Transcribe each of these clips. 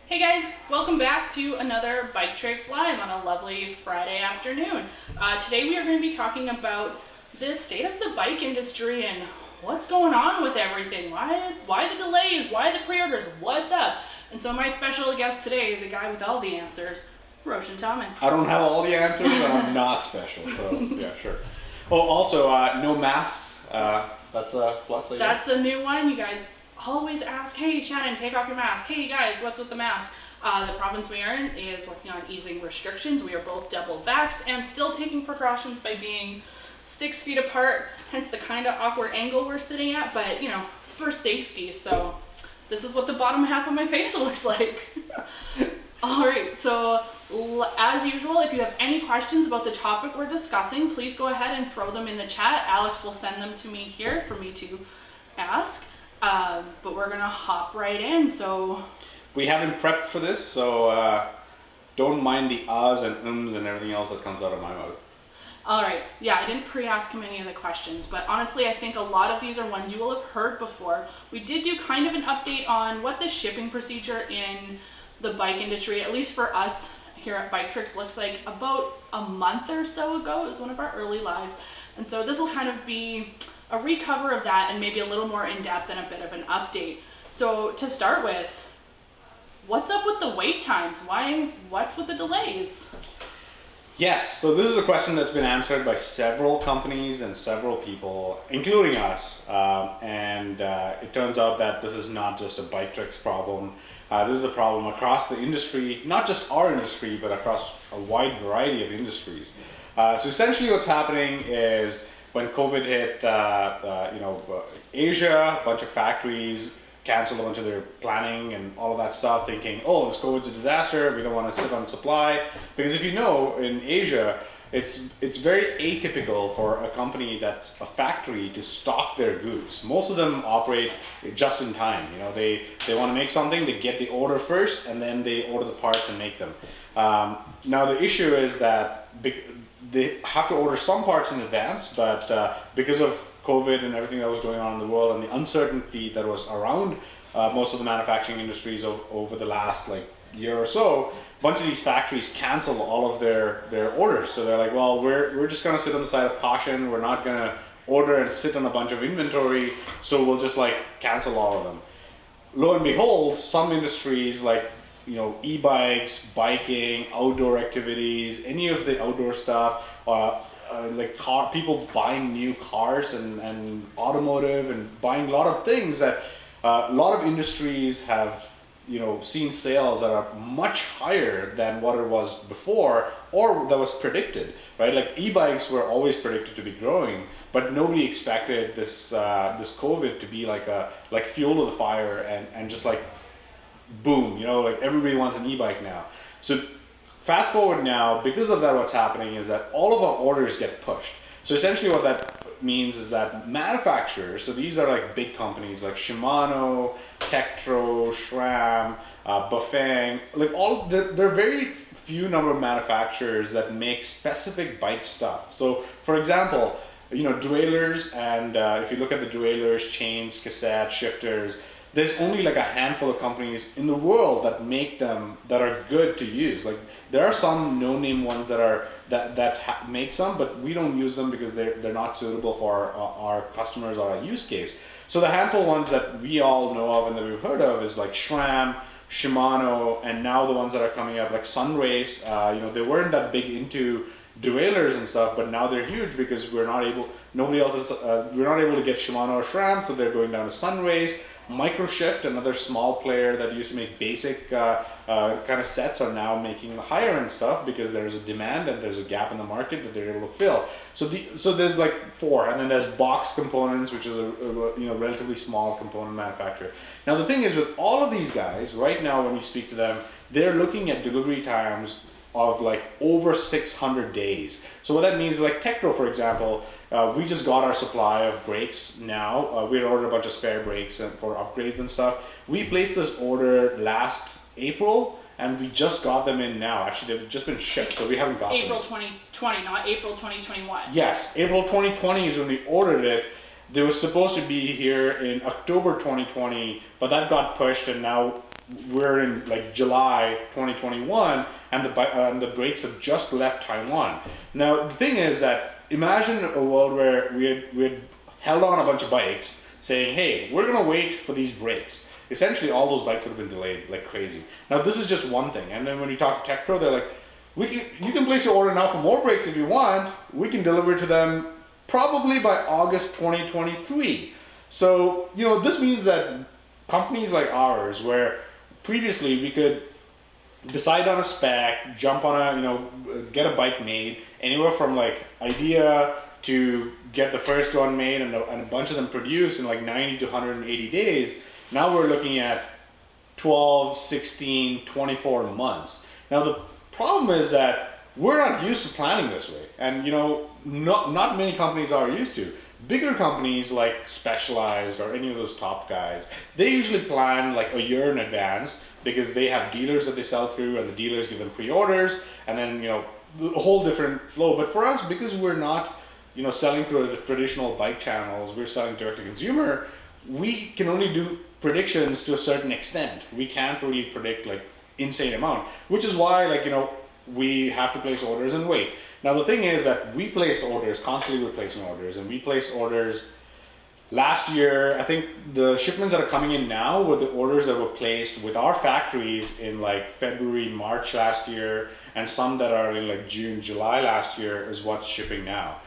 Hey guys, welcome back to another Biktrix Live on a lovely Friday afternoon. Today we are going to be talking about the state of the bike industry and what's going on with everything. Why the delays? Why the pre-orders? What's up? And so my special guest today, the guy with all the answers, Roshan Thomas. I don't have all the answers, but I'm not special, so yeah, sure. Oh, also, no masks. That's a plus, I guess. That's a new one. You guys always ask, hey Shannon, take off your mask. Hey guys, what's with the mask? The province we are in is working on easing restrictions. We are both double vaxxed and still taking precautions by being 6 feet apart, hence the kind of awkward angle we're sitting at, but you know, for safety. So this is what the bottom half of my face looks like. All right, so as usual, if you have any questions about the topic we're discussing, please go ahead and throw them in the chat. Alex will send them to me here for me to ask. But we're gonna hop right in. So we haven't prepped for this, so don't mind the ahs and ums and everything else that comes out of my mouth. All right, yeah, I didn't pre-ask him any of the questions, but honestly, I think a lot of these are ones you will have heard before. We did do kind of an update on what the shipping procedure in the bike industry, at least for us here at Biktrix, looks like about a month or so ago. It was one of our early lives. And so this will kind of be a recover of that and maybe a little more in-depth and a bit of an update. So to start with, what's up with the wait times? What's with the delays? Yes, so this is a question that's been answered by several companies and several people, including us. It turns out that this is not just a Biktrix problem. This is a problem across the industry, not just our industry, but across a wide variety of industries. So essentially what's happening is when COVID hit, Asia, a bunch of factories canceled a bunch of their planning and all of that stuff, thinking, oh, this COVID's a disaster, we don't want to sit on supply. Because if you know, in Asia, it's very atypical for a company that's a factory to stock their goods. Most of them operate just in time. You know, they want to make something, they get the order first, and then they order the parts and make them. Now the issue is that they have to order some parts in advance, but because of COVID and everything that was going on in the world and the uncertainty that was around most of the manufacturing industries over the last year or so, a bunch of these factories cancel all of their orders. So they're like, well, we're just gonna sit on the side of caution. We're not gonna order and sit on a bunch of inventory. So we'll just cancel all of them. Lo and behold, some industries e-bikes, biking, outdoor activities, any of the outdoor stuff, people buying new cars and automotive and buying a lot of things that a lot of industries have seen sales that are much higher than what it was before or that was predicted, right? Like e-bikes were always predicted to be growing, but nobody expected this COVID to be like fuel to the fire and just boom, everybody wants an e-bike now. So fast forward now, because of that, what's happening is that all of our orders get pushed. So essentially what that means is that manufacturers, so these are big companies like Shimano, Tektro, SRAM, Bafang, there are very few number of manufacturers that make specific bike stuff. So for example, derailleurs, and if you look at the derailleurs, chains, cassettes, shifters, there's only a handful of companies in the world that make them that are good to use. There are some no-name ones that make some, but we don't use them because they're not suitable for our customers or our use case. So the handful of ones that we all know of and that we've heard of is SRAM, Shimano, and now the ones that are coming up Sunrace. They weren't that big into derailleurs and stuff, but now they're huge because we're not able to get Shimano or SRAM, so they're going down to Sunrace. Microshift, another small player that used to make basic kind of sets, are now making the higher end stuff because there's a demand and there's a gap in the market that they're able to fill. So there's four, and then there's Box Components, which is a relatively small component manufacturer. Now the thing is, with all of these guys right now, when you speak to them, they're looking at delivery times of over 600 days. So what that means, Tektro, for example, we just got our supply of brakes now. We had ordered a bunch of spare brakes and for upgrades and stuff. We placed this order last April and we just got them in now. Actually, they've just been shipped, so we haven't got April them. 2020, not April 2021. Yes, April 2020 is when we ordered it. They were supposed to be here in October 2020, but that got pushed, and now we're in like July 2021, and the brakes have just left Taiwan. Now the thing is that imagine a world where we had held on a bunch of bikes, saying, "Hey, we're gonna wait for these brakes." Essentially, all those bikes would have been delayed like crazy. Now this is just one thing, and then when you talk to Tech Pro, they're like, you can place your order now for more brakes if you want. We can deliver to them probably by August 2023. So, this means that companies like ours, where previously we could decide on a spec, jump on get a bike made, anywhere from like idea to get the first one made and a bunch of them produced in like 90 to 180 days, now we're looking at 12, 16, 24 months. Now the problem is that we're not used to planning this way, and not many companies are used to. Bigger companies like Specialized or any of those top guys, they usually plan like a year in advance because they have dealers that they sell through, and the dealers give them pre-orders, and then the whole different flow. But for us, because we're not selling through the traditional bike channels, we're selling direct to consumer, we can only do predictions to a certain extent. We can't really predict like insane amount, which is why we have to place orders and wait. Now the thing is that we place orders, constantly we're placing orders, and we placed orders last year. I think the shipments that are coming in now were the orders that were placed with our factories in like February, March last year, and some that are in like June, July last year is what's shipping now.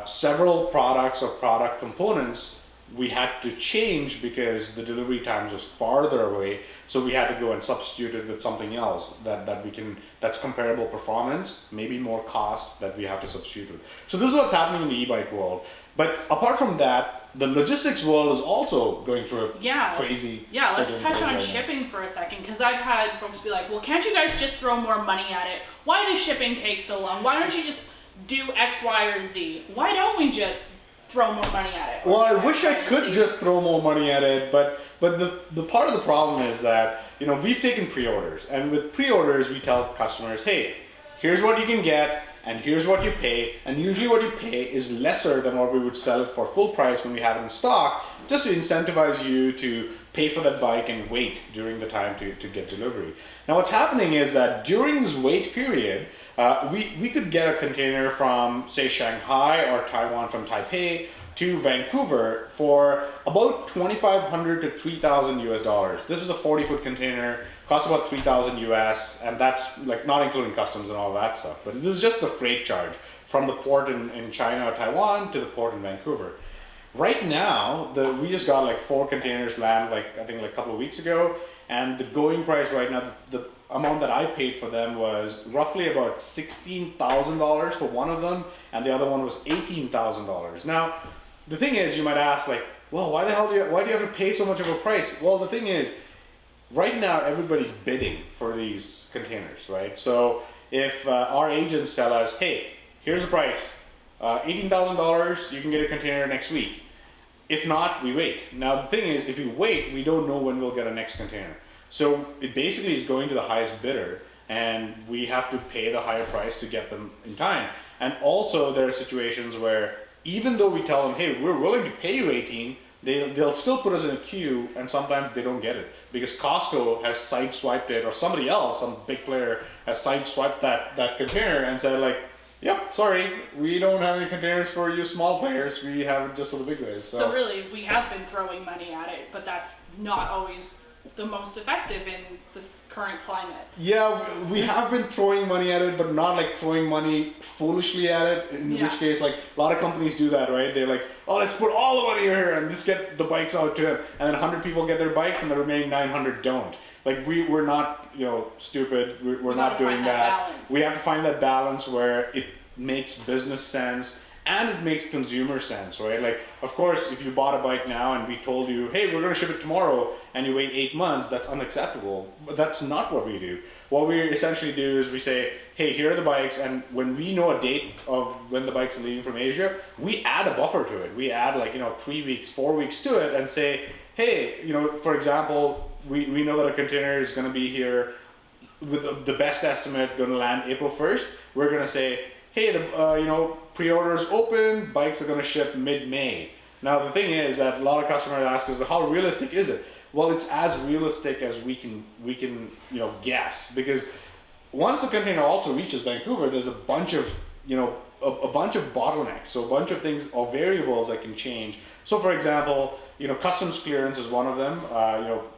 Several products or product components we had to change because the delivery times was farther away, so we had to go and substitute it with something else that's comparable performance, maybe more cost that we have to substitute with. So this is what's happening in the e-bike world. But apart from that, the logistics world is also going through a crazy. Yeah, let's touch on shipping for a second, because I've had folks be like, well, can't you guys just throw more money at it? Why does shipping take so long? Why don't you just do X, Y, or Z? Why don't we just throw more money at it? Well, I wish I could just throw more money at it, but the part of the problem is that we've taken pre-orders, and with pre-orders we tell customers, hey, here's what you can get and here's what you pay, and usually what you pay is lesser than what we would sell it for full price when we have it in stock, just to incentivize you to pay for that bike and wait during the time to get delivery. Now what's happening is that during this wait period, we could get a container from, say, Shanghai or Taiwan from Taipei to Vancouver for about $2,500 to $3,000 US. This is a 40-foot container, costs about $3,000 US, and that's like not including customs and all that stuff. But this is just the freight charge from the port in China or Taiwan to the port in Vancouver. Right now, we just got like 4 containers land, I think a couple of weeks ago, and the going price right now, the amount that I paid for them was roughly about $16,000 for one of them, and the other one was $18,000. Now, the thing is, you might ask, like, well, why do you have to pay so much of a price? Well, the thing is, right now everybody's bidding for these containers, right? So if our agents tell us, hey, here's the price, $18,000, you can get a container next week. If not, we wait. Now the thing is, if we wait, we don't know when we'll get a next container. So it basically is going to the highest bidder, and we have to pay the higher price to get them in time. And also there are situations where even though we tell them, hey, we're willing to pay you 18, they'll still put us in a queue, and sometimes they don't get it because Costco has sideswiped it, or somebody else, some big player has sideswiped that container and said like, yep, sorry, we don't have any containers for you small players, we have it just for the big guys. So really, we have been throwing money at it, but that's not always the most effective in this current climate. Yeah, we have been throwing money at it, but not like throwing money foolishly at it, in which case, like, a lot of companies do that, right? They're like, oh, let's put all the money here and just get the bikes out to him. And then 100 people get their bikes and the remaining 900 don't. Like, we're not, stupid. We're not doing that. We have to find that balance where it makes business sense and it makes consumer sense, right? Like, of course, if you bought a bike now and we told you, hey, we're going to ship it tomorrow, and you wait 8 months, that's unacceptable. But that's not what we do. What we essentially do is we say, hey, here are the bikes, and when we know a date of when the bikes are leaving from Asia, we add a buffer to it. We add 3 weeks, 4 weeks to it and say, hey, for example, we know that a container is going to be here with the best estimate going to land April 1st. We're going to say, hey, pre-orders open, bikes are going to ship mid-May. Now the thing is that a lot of customers ask us, how realistic is it? Well, it's as realistic as we can guess, because once the container also reaches Vancouver, there's a bunch of a bunch of bottlenecks, so a bunch of things or variables that can change. So for example, customs clearance is one of them.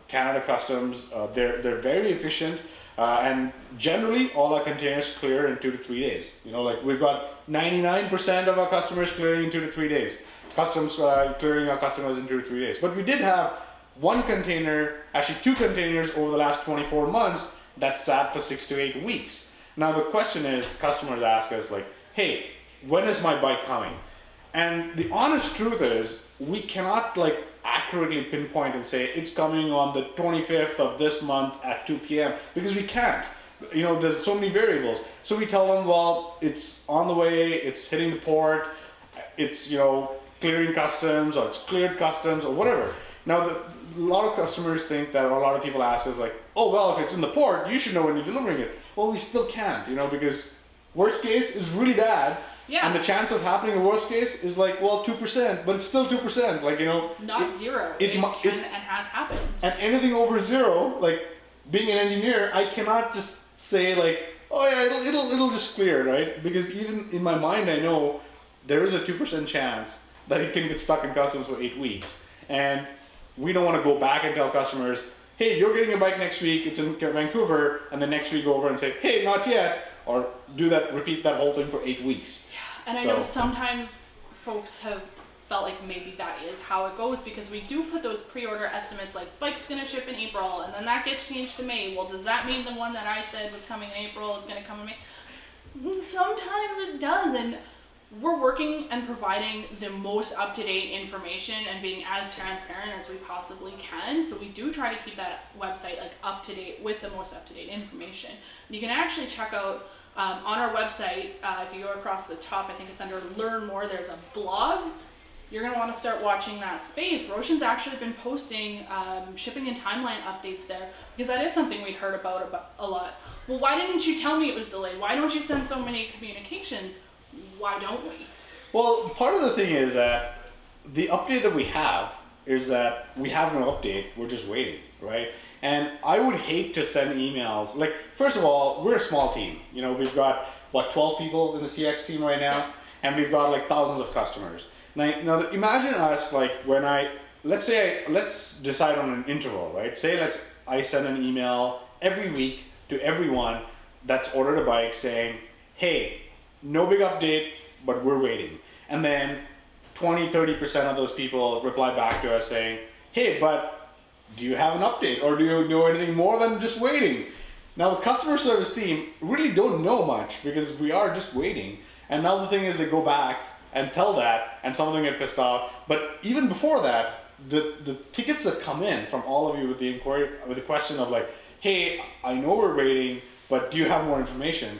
Canada Customs, they're very efficient, and generally all our containers clear in 2 to 3 days. Like we've got 99% of our customers clearing in 2 to 3 days. Customs clearing our customers in 2 to 3 days. But we did have one container, actually 2 containers over the last 24 months that sat for 6 to 8 weeks. Now the question is, customers ask us like, hey, when is my bike coming? And the honest truth is, we cannot like accurately pinpoint and say it's coming on the 25th of this month at 2 p.m. because we can't. There's so many variables. So we tell them, well, it's on the way, it's hitting the port, it's clearing customs, or it's cleared customs, or whatever. Now, a lot of customers think that, or a lot of people ask us like, oh, well, if it's in the port, you should know when you're delivering it. Well, we still can't, because worst case is really bad. Yeah. And the chance of happening in worst case is like, well, 2%, but it's still 2%. Like, not zero. It can and has happened. And anything over 0, like being an engineer, I cannot just say like, oh yeah, it'll just clear, right? Because even in my mind, I know there is a 2% chance that it can get stuck in customs for 8 weeks. And we don't want to go back and tell customers, hey, you're getting a bike next week, it's in Vancouver, and the next week go over and say, hey, not yet, or repeat that whole thing for 8 weeks. Yeah, and I know sometimes folks have felt like maybe that is how it goes, because we do put those pre-order estimates like bike's gonna ship in April, and then that gets changed to May. Well, does that mean the one that I said was coming in April is gonna come in May? Sometimes it does, and we're working and providing the most up-to-date information and being as transparent as we possibly can. So we do try to keep that website like up-to-date with the most up-to-date information. And you can actually check out on our website, if you go across the top, I think it's under Learn More, there's a blog. You're going to want to start watching that space. Roshan's actually been posting shipping and timeline updates there, because that is something we'd heard about a lot. Well, why didn't you tell me it was delayed? Why don't you send so many communications? Why don't we? Well, part of the thing is that the update that we have is that we have no update, we're just waiting, right? And I would hate to send emails. Like, first of all, we're a small team. We've got, 12 people in the CX team right now, and we've got like thousands of customers. Now imagine us like let's decide on an interval, right? Say I send an email every week to everyone that's ordered a bike saying, hey, no big update, but we're waiting. And then 20-30% of those people reply back to us saying, hey, but do you have an update, or do you know anything more than just waiting? Now the customer service team really don't know much, because we are just waiting. And now the thing is, they go back and tell that, and some of them get pissed off. But even before that, the tickets that come in from all of you with the inquiry, with the question of like, hey, I know we're waiting, but do you have more information?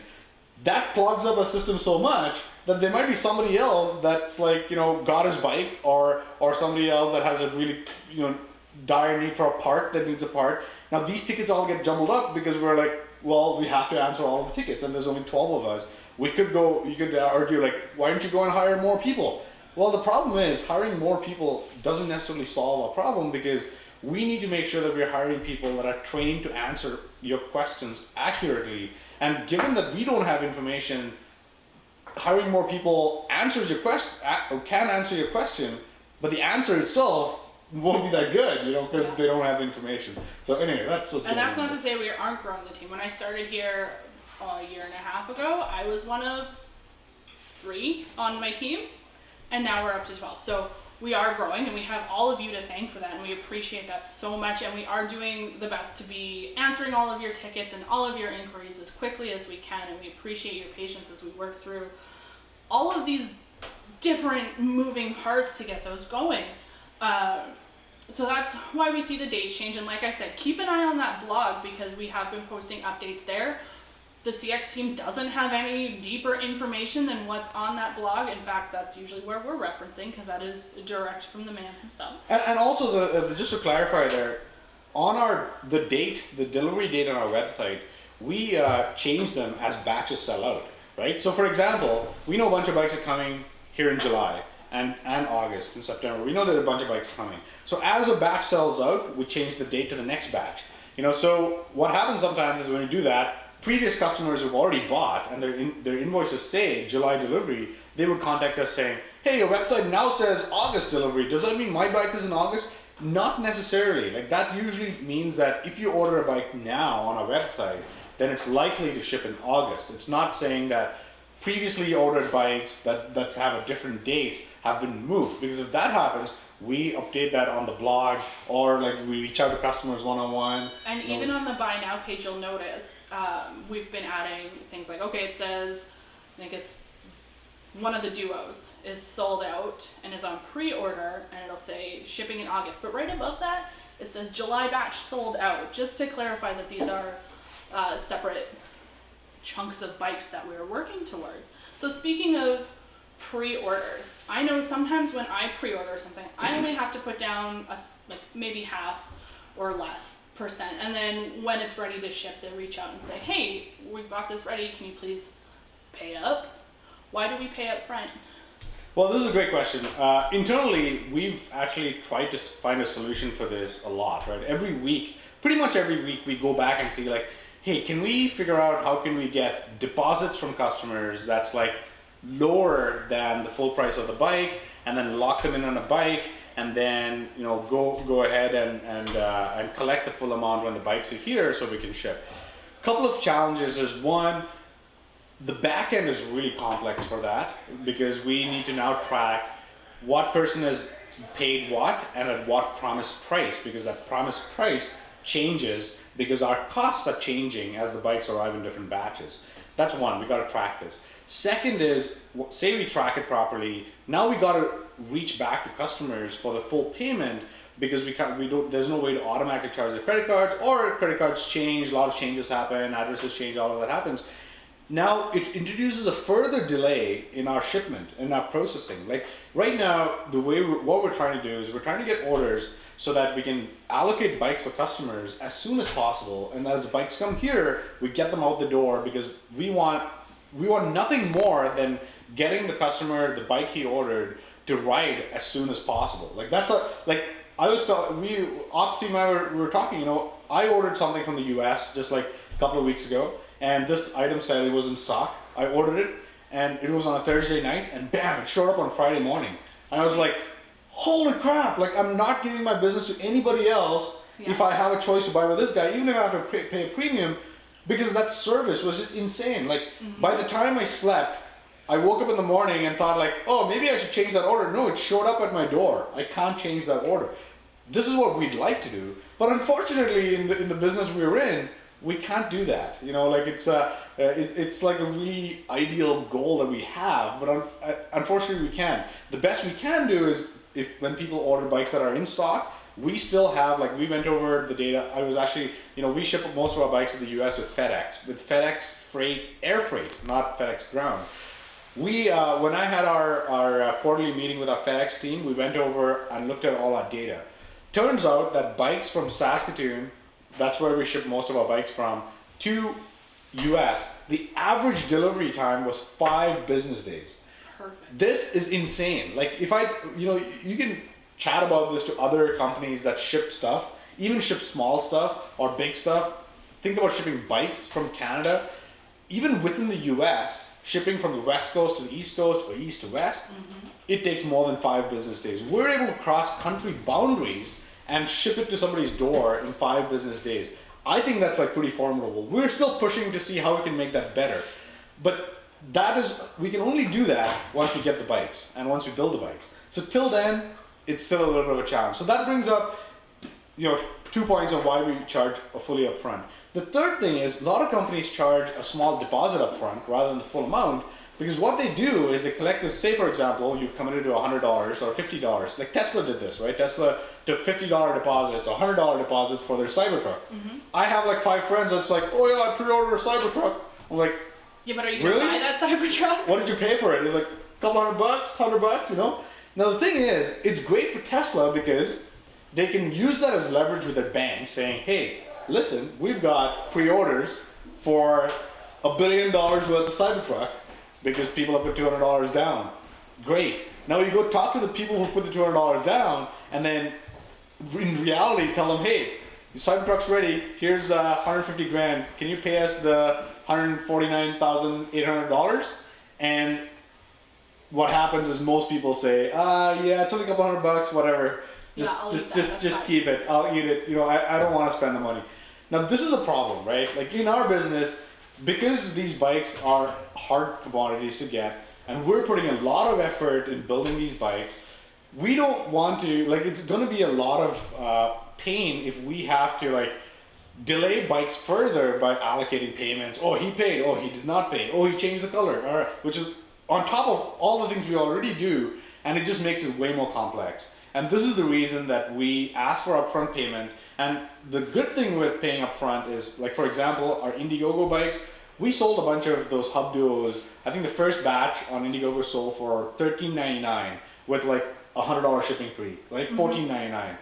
That clogs up a system so much that there might be somebody else that's like, got his bike, or somebody else that has a really, dire need for a part that needs a part. Now these tickets all get jumbled up because we're like, well, we have to answer all of the tickets, and there's only 12 of us. You could argue like, why don't you go and hire more people? Well, the problem is hiring more people doesn't necessarily solve a problem, because we need to make sure that we're hiring people that are trained to answer your questions accurately. And given that we don't have information, hiring more people answers your question, can answer your question, but the answer itself won't be that good, because they don't have information. So anyway, that's what's going on. And that's not to say we aren't growing the team. When I started here a year and a half ago, I was one of 3 on my team, and now we're up to 12. So we are growing, and we have all of you to thank for that, and we appreciate that so much, and we are doing the best to be answering all of your tickets and all of your inquiries as quickly as we can, and we appreciate your patience as we work through all of these different moving parts to get those going. So that's why we see the dates change, and like I said, keep an eye on that blog, because we have been posting updates there. The CX team doesn't have any deeper information than what's on that blog. In fact, that's usually where we're referencing, because that is direct from the man himself. And also, just to clarify there, on the delivery date on our website, we change them as batches sell out, right? So for example, we know a bunch of bikes are coming here in July, and August and September. We know there are a bunch of bikes coming. So as a batch sells out, we change the date to the next batch. So what happens sometimes is when you do that, previous customers who've already bought and their invoices say July delivery, they would contact us saying, hey, your website now says August delivery. Does that mean my bike is in August? Not necessarily. Like that usually means that if you order a bike now on our website, then it's likely to ship in August. It's not saying that previously ordered bikes that have a different date have been moved, because if that happens, we update that on the blog, or like we reach out to customers one-on-one. And even on the buy now page, you'll notice we've been adding things like, okay, it says, I think it's one of the duos is sold out and is on pre-order, and it'll say shipping in August. But right above that, it says July batch sold out, just to clarify that these are separate chunks of bikes that we're working towards. So speaking of pre-orders, I know sometimes when I pre-order something, I only have to put down like maybe half or less percent, and then when it's ready to ship, they reach out and say, hey, we've got this ready, can you please pay up? Why do we pay up front? Well, this is a great question. Internally, we've actually tried to find a solution for this a lot, right? Every week, pretty much every week, we go back and see like, hey, can we figure out how can we get deposits from customers that's like lower than the full price of the bike, and then lock them in on a bike, and then go ahead and collect the full amount when the bikes are here so we can ship. A couple of challenges is, one, the back end is really complex for that, because we need to now track what person has paid what and at what promised price, because that promised price changes because our costs are changing as the bikes arrive in different batches. That's one, we got to track this. Second is, say we track it properly, now we got to reach back to customers for the full payment, because there's no way to automatically charge the credit cards, or credit cards change, a lot of changes happen, addresses change, all of that happens. Now it introduces a further delay in our shipment and our processing. Like right now, what we're trying to do is we're trying to get orders so that we can allocate bikes for customers as soon as possible. And as the bikes come here, we get them out the door, because we want nothing more than getting the customer the bike he ordered to ride as soon as possible. Like that's ops team and I were talking. I ordered something from the US just like a couple of weeks ago, and this item said it was in stock. I ordered it, and it was on a Thursday night, and bam, it showed up on Friday morning. And I was like, holy crap, like I'm not giving my business to anybody else if I have a choice to buy with this guy, even if I have to pay a premium, because that service was just insane. Like by the time I slept, I woke up in the morning and thought like, oh, maybe I should change that order. No, it showed up at my door. I can't change that order. This is what we'd like to do, but unfortunately in the business we're in, we can't do that. Like it's like a really ideal goal that we have, but unfortunately we can't. The best we can do is when people order bikes that are in stock, we still have, like, we went over the data. I was actually, we ship most of our bikes to the US with FedEx freight, air freight, not FedEx ground. We, when I had our quarterly meeting with our FedEx team, we went over and looked at all our data. Turns out that bikes from Saskatoon, that's where we ship most of our bikes from, to US, the average delivery time was 5 business days. Perfect. This is insane. Like you can chat about this to other companies that ship stuff, even ship small stuff or big stuff. Think about shipping bikes from Canada. Even within the US, shipping from the West Coast to the East Coast or East to West, it takes more than 5 business days. We're able to cross country boundaries and ship it to somebody's door in 5 business days. I think that's like pretty formidable. We're still pushing to see how we can make that better. But we can only do that once we get the bikes and once we build the bikes. So till then, it's still a little bit of a challenge. So that brings up 2 points of why we charge a fully upfront. The third thing is, a lot of companies charge a small deposit upfront rather than the full amount, because what they do is they collect this. Say for example, you've committed to $100 or $50. Like Tesla did this, right? Tesla took $50 deposits or $100 deposits for their Cybertruck. I have like 5 friends that's like, oh yeah, I pre-ordered a Cybertruck. I'm like, yeah, but are you gonna buy that Cybertruck? What did you pay for it? It's like a couple $100, $100. Now the thing is, it's great for Tesla because they can use that as leverage with their bank, saying, hey, listen, we've got pre-orders for $1 billion worth of Cybertruck because people have put $200 down. Great. Now you go talk to the people who put the $200 down, and then in reality tell them, hey, your Cybertruck's ready. Here's 150 grand. Can you pay us the $149,800? And what happens is most people say, yeah, it's only a couple $100, whatever. Just keep it. I'll eat it. I don't want to spend the money. Now this is a problem, right? Like in our business, because these bikes are hard commodities to get, and we're putting a lot of effort in building these bikes, we don't want to, like, it's going to be a lot of pain if we have to like delay bikes further by allocating payments. Oh, he paid. Oh, he did not pay. Oh, he changed the color. All right, which is on top of all the things we already do, and it just makes it way more complex. And this is the reason that we ask for upfront payment. And the good thing with paying upfront is, like, for example, our Indiegogo bikes, we sold a bunch of those Hub Duos. I think the first batch on Indiegogo sold for $13.99 with like $100 shipping free, like $14.99.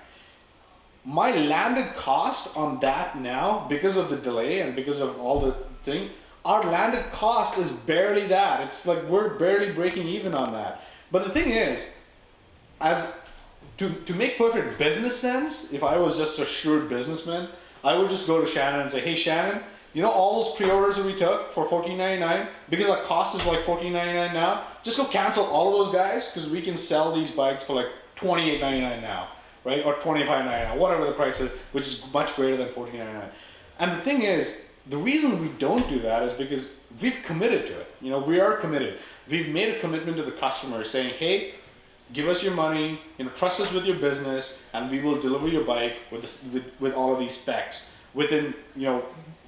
My landed cost on that now, because of the delay and because of all the thing, our landed cost is barely that. It's like we're barely breaking even on that. But the thing is, to make perfect business sense, if I was just a shrewd businessman, I would just go to Shannon and say, hey Shannon, all those pre-orders that we took for $14.99, because our cost is like $14.99 now, just go cancel all of those guys, because we can sell these bikes for like $28.99 now, right? Or $25.99, whatever the price is, which is much greater than $14.99. And the thing is, the reason we don't do that is because we've committed to it. We are committed. We've made a commitment to the customer saying, hey, give us your money, trust us with your business, and we will deliver your bike with all of these specs within,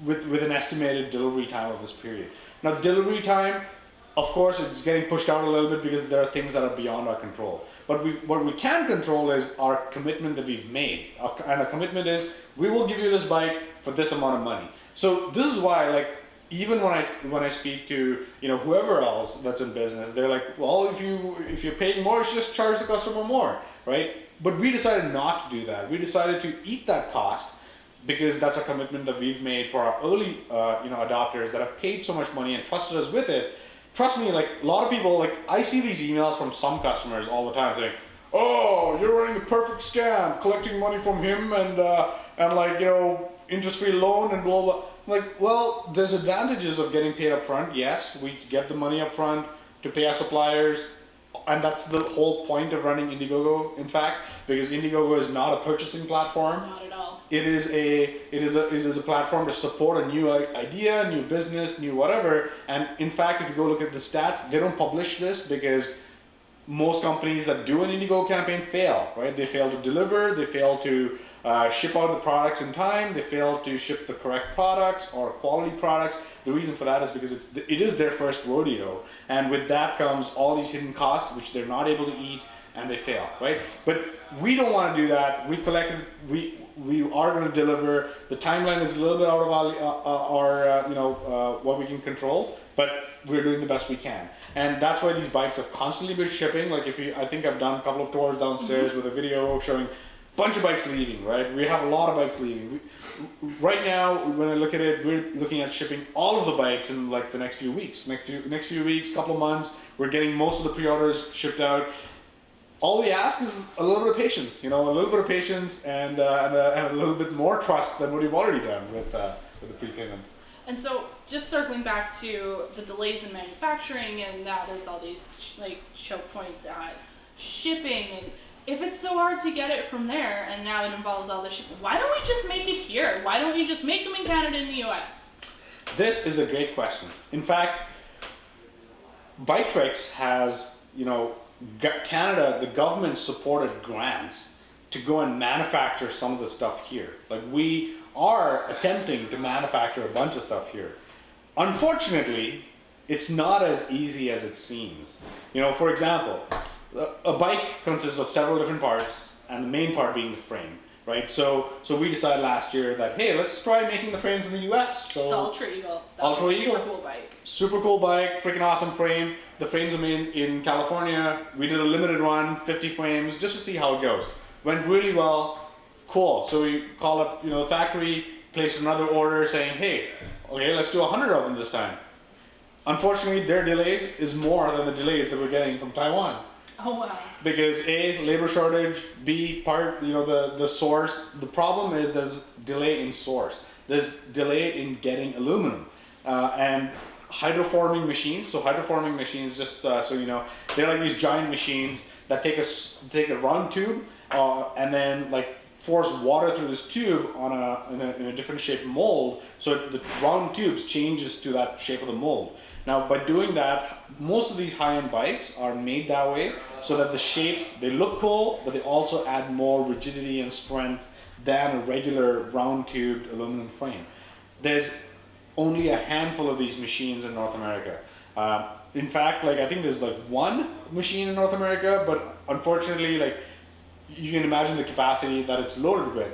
with an estimated delivery time of this period. Now, delivery time, of course, it's getting pushed out a little bit because there are things that are beyond our control. But what we can control is our commitment that we've made. And a commitment is, we will give you this bike for this amount of money. So this is why, like, even when I speak to whoever else that's in business, they're like, well, if you're paying more, just charge the customer more, right? But we decided not to do that. We decided to eat that cost because that's a commitment that we've made for our early adopters that have paid so much money and trusted us with it. Trust me, like a lot of people, like I see these emails from some customers all the time saying, oh, you're running the perfect scam, collecting money from him and like interest-free loan and blah blah. Like, well, there's advantages of getting paid up front. Yes, we get the money up front to pay our suppliers, and that's the whole point of running Indiegogo, in fact, because Indiegogo is not a purchasing platform. Not at all. It is a platform to support a new idea, new business, new whatever. And in fact, if you go look at the stats, they don't publish this because most companies that do an Indiegogo campaign fail, right? They fail to deliver, they fail to ship out the products in time, they fail to ship the correct products or quality products. The reason for that is because it is their first rodeo, and with that comes all these hidden costs which they're not able to eat, and they fail, right? But we don't want to do that. We are going to deliver. The timeline is a little bit out of our what we can control, but we're doing the best we can. And that's why these bikes have constantly been shipping. Like I think I've done a couple of tours downstairs with a video showing a bunch of bikes leaving, right? We have a lot of bikes leaving. Right now, when I look at it, we're looking at shipping all of the bikes in like the next few weeks. Next few weeks, couple of months, we're getting most of the pre-orders shipped out. All we ask is a little bit of patience, a little bit of patience and a little bit more trust than what we've already done with the prepayment. And so, just circling back to the delays in manufacturing, and now there's all these choke points at shipping, and if it's so hard to get it from there, and now it involves all the shipping, why don't we just make it here? Why don't we just make them in Canada and the US? This is a great question. In fact, Biktrix has, Canada, the government supported grants to go and manufacture some of the stuff here. Like, we are attempting to manufacture a bunch of stuff here. Unfortunately, it's not as easy as it seems. For example, a bike consists of several different parts, and the main part being the frame, right? So we decided last year that, hey, let's try making the frames in the US. So the Ultra Eagle. Super cool bike. Super cool bike, freaking awesome frame. The frames are made in California. We did a limited run, 50 frames, just to see how it goes. Went really well. Cool. So we call up, the factory, placed another order saying, hey, okay, let's do 100 of them this time. Unfortunately, their delays is more than the delays that we're getting from Taiwan. Oh wow. Because A, labor shortage, B, the source. The problem is there's delay in source. There's delay in getting aluminum. And hydroforming machines, so hydroforming machines, just so you know, they're like these giant machines that take a round tube and then like force water through this tube in a different shaped mold, so the round tubes changes to that shape of the mold. Now, by doing that, most of these high-end bikes are made that way so that the shapes, they look cool, but they also add more rigidity and strength than a regular round-tubed aluminum frame. There's only a handful of these machines in North America. In fact, like I think there's like one machine in North America, but unfortunately, like you can imagine the capacity that it's loaded with.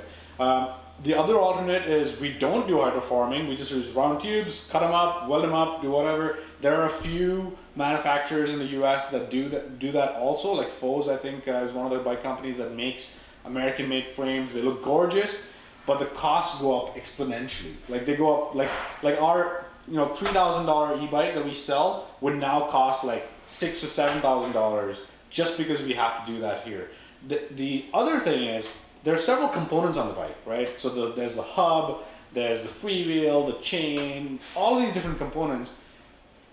The other alternate is we don't do hydroforming, we just use round tubes, cut them up, weld them up, do whatever. There are a few manufacturers in the US that do that also, like Foes I think is one of their bike companies that makes American made frames. They look gorgeous, but the costs go up exponentially. Like they go up, like our $3,000 e-bike that we sell would now cost like $6,000 to $7,000 just because we have to do that here. The other thing is, there are several components on the bike, right? So there's the hub, there's the freewheel, the chain, all these different components.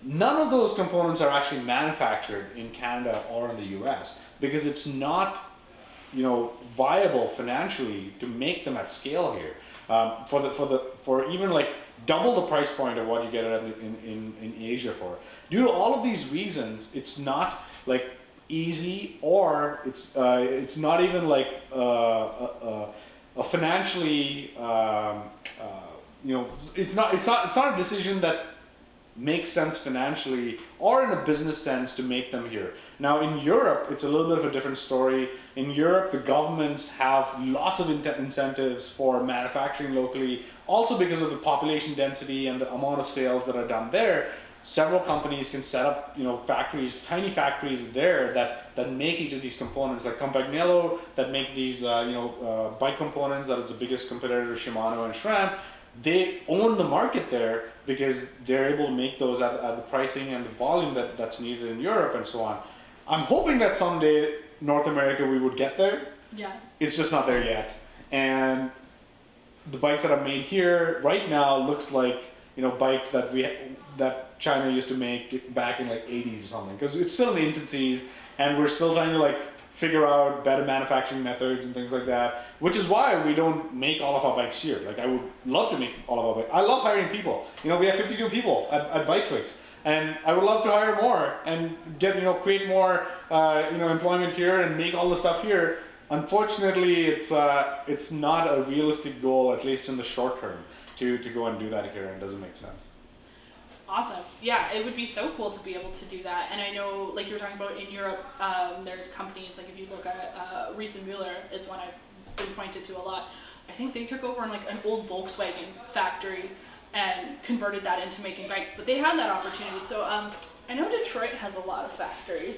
None of those components are actually manufactured in Canada or in the US because it's not, viable financially to make them at scale here. For even like double the price point of what you get in Asia for. Due to all of these reasons, it's not like easy, or it's not even like a financially it's not a decision that makes sense financially or in a business sense to make them here. Now in Europe, it's a little bit of a different story. In Europe, the governments have lots of incentives for manufacturing locally, also because of the population density and the amount of sales that are done there. Several companies can set up, factories, tiny factories there that make each of these components, like Compagnello that make these, bike components. That is the biggest competitor to Shimano and SRAM. They own the market there because they're able to make those at the pricing and the volume that's needed in Europe and so on. I'm hoping that someday North America we would get there. Yeah. It's just not there yet. And the bikes that are made here right now looks like bikes that China used to make back in like 80s or something, because it's still in the infancies and we're still trying to like figure out better manufacturing methods and things like that, which is why we don't make all of our bikes here. Like I would love to make all of our bikes. I love hiring people. We have 52 people at Biktrix, and I would love to hire more and get create more employment here and make all the stuff here. Unfortunately, it's not a realistic goal, at least in the short term, to go and do that here, and it doesn't make sense. Awesome. Yeah, it would be so cool to be able to do that. And I know, like you were talking about in Europe, there's companies, like if you look at Reese and Mueller is one I've been pointed to a lot. I think they took over in like an old Volkswagen factory and converted that into making bikes, but they had that opportunity. So I know Detroit has a lot of factories.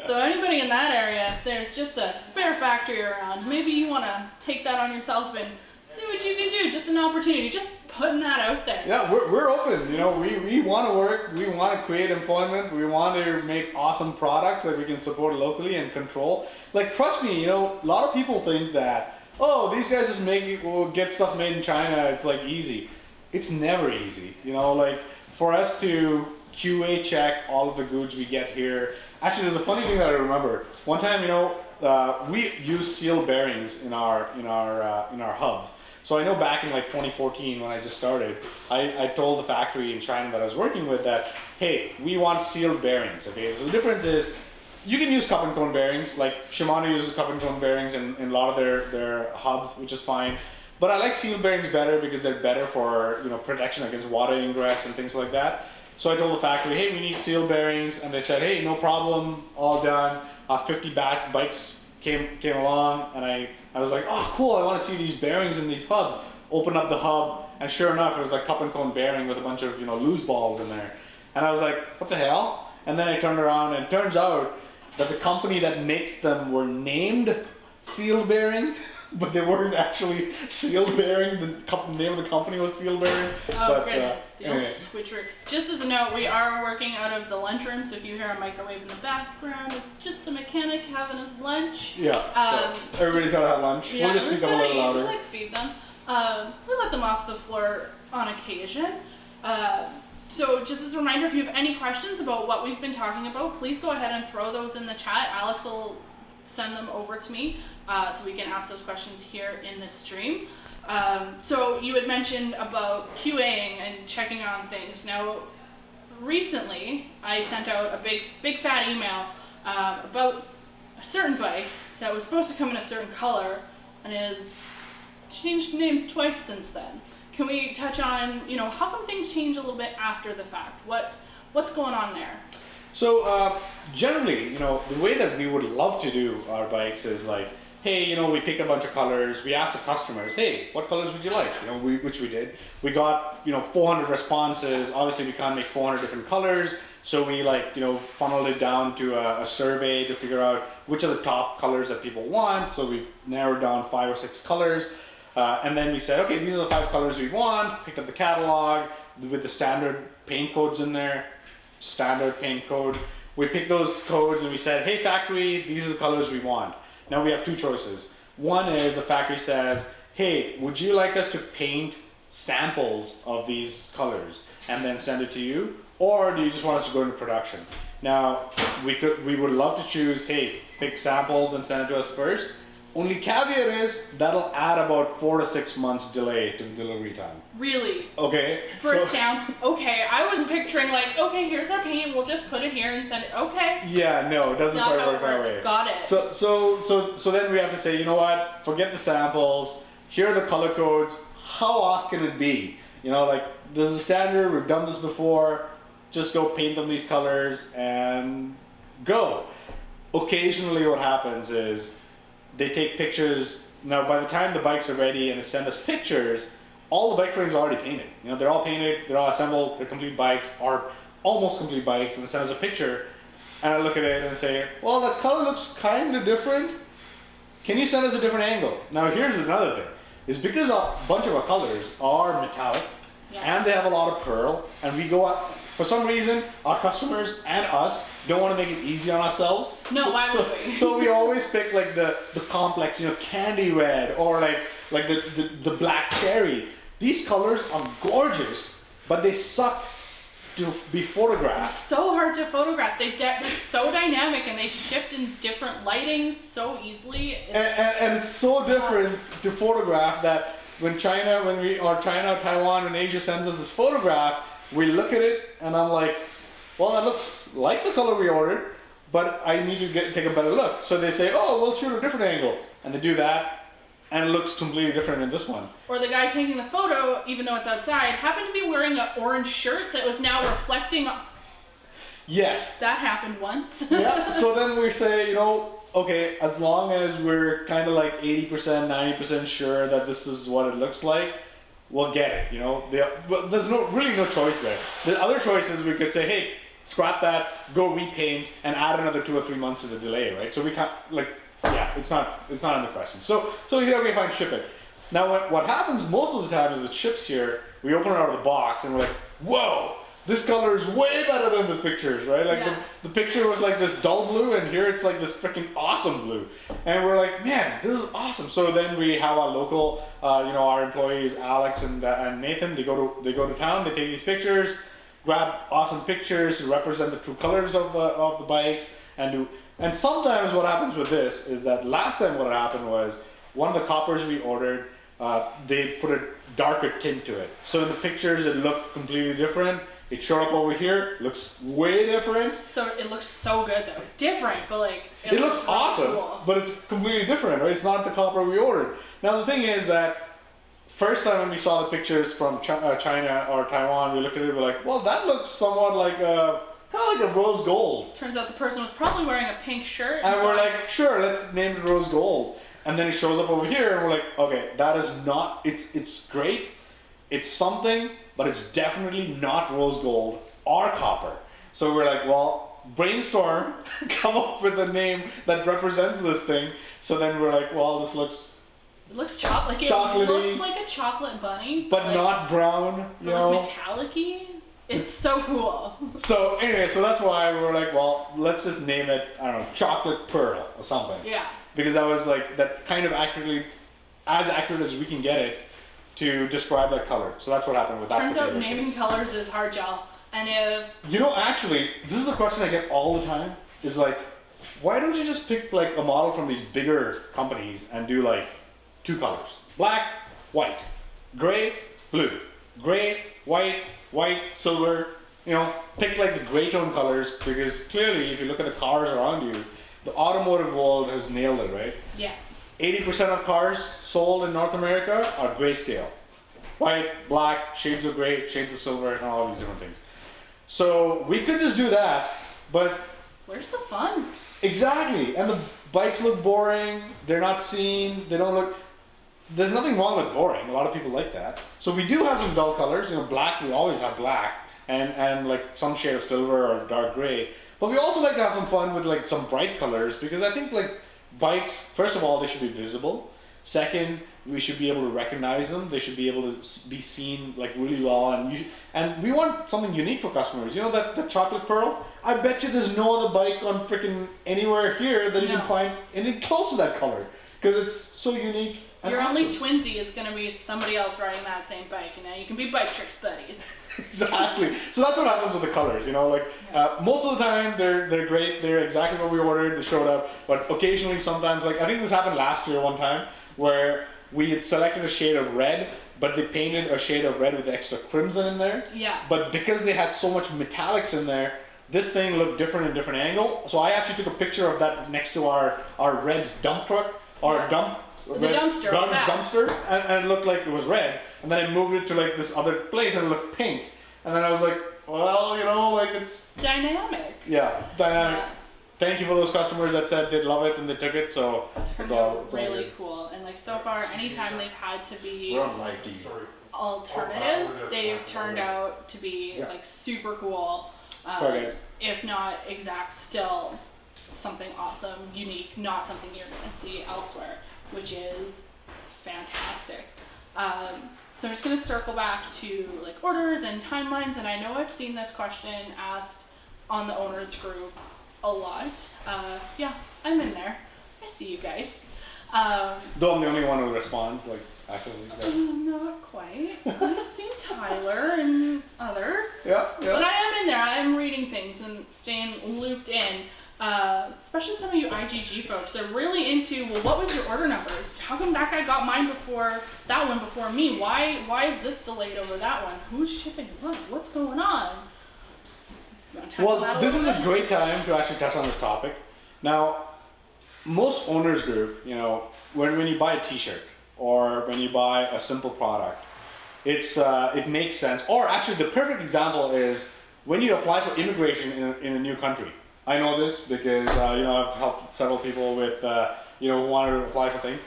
So anybody in that area, if there's just a spare factory around, maybe you want to take that on yourself and see what you can do. Just an opportunity, just putting that out there. Yeah, we're open. We want to work. We want to create employment. We want to make awesome products that we can support locally and control. Like, trust me, a lot of people think that, oh, these guys just get stuff made in China. It's like easy. It's never easy. Like for us to QA check all of the goods we get here. Actually, there's a funny thing that I remember. One time, we use seal bearings in our hubs. So I know back in like 2014 when I just started, I told the factory in China that I was working with that, hey, we want sealed bearings. Okay, so the difference is you can use cup and cone bearings. Like Shimano uses cup and cone bearings in a lot of their hubs, which is fine. But I like sealed bearings better because they're better for protection against water ingress and things like that. So I told the factory, hey, we need sealed bearings, and they said, hey, no problem, all done. 50 bikes came along, and I was like, oh, cool, I want to see these bearings in these hubs. Open up the hub, and sure enough, it was like cup and cone bearing with a bunch of loose balls in there. And I was like, what the hell? And then I turned around, and it turns out that the company that makes them were named Seal Bearing. but they weren't actually seal bearing. The name of the company was seal bearing. Oh but, goodness, the old anyway. switcher. Just as a note, we are working out of the lunchroom, so if you hear a microwave in the background, it's just a mechanic having his lunch. Yeah, so everybody's gotta have lunch. Yeah, We'll just speak up a little louder. We like feed them. We let them off the floor on occasion. So just as a reminder, if you have any questions about what we've been talking about, please go ahead and throw those in the chat. Alex will send them over to me so we can ask those questions here in the stream. So you had mentioned about QAing and checking on things. Now, recently I sent out a big fat email about a certain bike that was supposed to come in a certain color and has changed names twice since then. Can we touch on, how come things change a little bit after the fact? What's going on there? So generally, the way that we would love to do our bikes is like, hey, we pick a bunch of colors. We ask the customers, hey, what colors would you like? Which we did. We got 400 responses. Obviously, we can't make 400 different colors, so we funneled it down to a survey to figure out which are the top colors that people want. So we narrowed down 5 or 6 colors. And then we said, okay, these are the 5 colors we want, picked up the catalog with the standard paint codes in there, standard paint code. We picked those codes and we said, hey factory, these are the colors we want. Now we have 2 choices. One is the factory says, hey, would you like us to paint samples of these colors and then send it to you? Or do you just want us to go into production? Now, we would love to choose, hey, pick samples and send it to us first. Only caveat is that'll add about 4 to 6 months delay to the delivery time. Really? Okay. Okay, I was picturing okay, here's our paint, we'll just put it here and send it. Okay. Yeah, no, it doesn't quite work that way. Got it. So then we have to say, you know what? Forget the samples. Here are the color codes. How off can it be? This is a standard. We've done this before. Just go paint them these colors and go. Occasionally, what happens is they take pictures. Now, by the time the bikes are ready and they send us pictures, all the bike frames are already painted. They're all painted, they're all assembled, they're complete bikes, or almost complete bikes, and they send us a picture, and I look at it and say, well, that color looks kind of different. Can you send us a different angle? Now, here's another thing. Is because a bunch of our colors are metallic, and they have a lot of curl, and we go up, for some reason, our customers and us don't want to make it easy on ourselves. No, why would we? So we always pick the complex, candy red, or the black cherry. These colors are gorgeous, but they suck to be photographed. So hard to photograph. They're so dynamic and they shift in different lightings so easily. And it's so different to photograph that when China or Taiwan and Asia sends us this photograph, we look at it and I'm like, well, that looks like the color we ordered, but I need to take a better look. So they say, oh, we'll shoot a different angle. And they do that, and it looks completely different in this one. Or the guy taking the photo, even though it's outside, happened to be wearing an orange shirt that was now reflecting. Yes. That happened once. Yeah, so then we say, okay, as long as we're kind of 80%, 90% sure that this is what it looks like, we'll get it, But there's really no choice there. The other choice is we could say, hey, scrap that, go repaint, and add another 2 or 3 months to the delay, right? So we can't, it's not in the question. So here we find ship it. Now what happens most of the time is it ships here, we open it out of the box, and we're like, whoa, this color is way better than the pictures, right? The picture was this dull blue, and here it's this freaking awesome blue. And we're like, man, this is awesome. So then we have our local, our employees, Alex and Nathan, they go to town, they take these pictures, grab awesome pictures to represent the true colors of the bikes, and sometimes what happens with this is that last time what happened was one of the coppers we ordered, they put a darker tint to it. So in the pictures it looked completely different. It showed up over here, looks way different. So it looks so good though. Different, but it looks awesome, cool. But it's completely different, right? It's not the copper we ordered. Now the thing is that first time when we saw the pictures from China or Taiwan, we looked at it, we're like, well, that looks somewhat like a rose gold. Turns out the person was probably wearing a pink shirt. And we're like, sure, let's name it rose gold. And then it shows up over here, and we're like, okay, that is not. It's great. It's something, but it's definitely not rose gold or copper. So we're like, well, brainstorm, come up with a name that represents this thing. So then we're like, well, this looks It looks chocolate. Like Chocolatey. it looks like a chocolate bunny, but like, not brown, you know. like metallic-y. It's so cool. So anyway, so that's why we were like, well, let's just name it, I don't know, chocolate pearl or something. Yeah. Because that was like, that kind of accurately, as accurate as we can get it to describe that color. So that's what happened with that. Turns out particular naming case. colors is hard, y'all. And if You know, actually, this is a question I get all the time, is like, why don't you just pick like a model from these bigger companies and do like 2 colors? Black, white, gray, blue, gray, white, silver, you know, pick like the gray tone colors, because clearly if you look at the cars around you, the automotive world has nailed it, right? yes. 80% of cars sold in North America are grayscale. White, black, shades of gray, shades of silver, and all these different things. So we could just do that, but Where's the fun? exactly, and the bikes look boring, they're not seen, they don't look, there's nothing wrong with boring, a lot of people like that. So we do have some dull colors, you know, black, we always have black, and like some shade of silver or dark gray. But we also like to have some fun with like some bright colors, because I think like bikes, first of all, they should be visible. Second, we should be able to recognize them. They should be able to be seen like really well, and we want something unique for customers. You know that the chocolate pearl? I bet you there's no other bike on freaking anywhere here that you No. can find anything close to that color, because it's so unique. And Your awesome. only twinsy is going to be somebody else riding that same bike, and now you can be Biktrix buddies. Exactly. So that's what happens with the colors, you know, like most of the time they're great, they're exactly what we ordered, they showed up, but occasionally sometimes, like I think this happened last year one time, where we had selected a shade of red, but they painted a shade of red with extra crimson in there. Yeah. But because they had so much metallics in there, this thing looked different in different angle. So I actually took a picture of that next to our red dump truck, or Yeah. dump, The red dumpster, garbage yeah. dumpster, and it looked like it was red. And then I moved it to like this other place and it looked pink. And then I was like, well, you know, like it's, Dynamic. yeah, dynamic. Yeah. Thank you for those customers that said they'd love it and they took it. So Turned it's all out it's all really good. cool. And like so far, anytime they've had to be We're on live TV. alternatives, they've turned out to be Yeah. like super cool. Sorry, guys. If not exact, still something awesome, unique, not something you're gonna see elsewhere, which is fantastic. So I'm just gonna circle back to like orders and timelines, and I know I've seen this question asked on the owners group a lot. Yeah, I'm in there. I see you guys. Though I'm the only one who responds, like actively. Not quite. I've seen Tyler and others. Yeah, But yeah. I am in there. I am reading things and staying looped in. Especially some of you IGG folks. They're really into, well, what was your order number? How come that guy got mine before that one before me? Why is this delayed over that one? Who's shipping what? What's going on? You wanna touch on that Well, this is little a bit? great time to actually touch on this topic. Now, most owners group, you know, when you buy a T-shirt or when you buy a simple product, it makes sense. Or actually, the perfect example is when you apply for immigration in a new country. I know this because you know, I've helped several people with you know, who wanted to apply for things.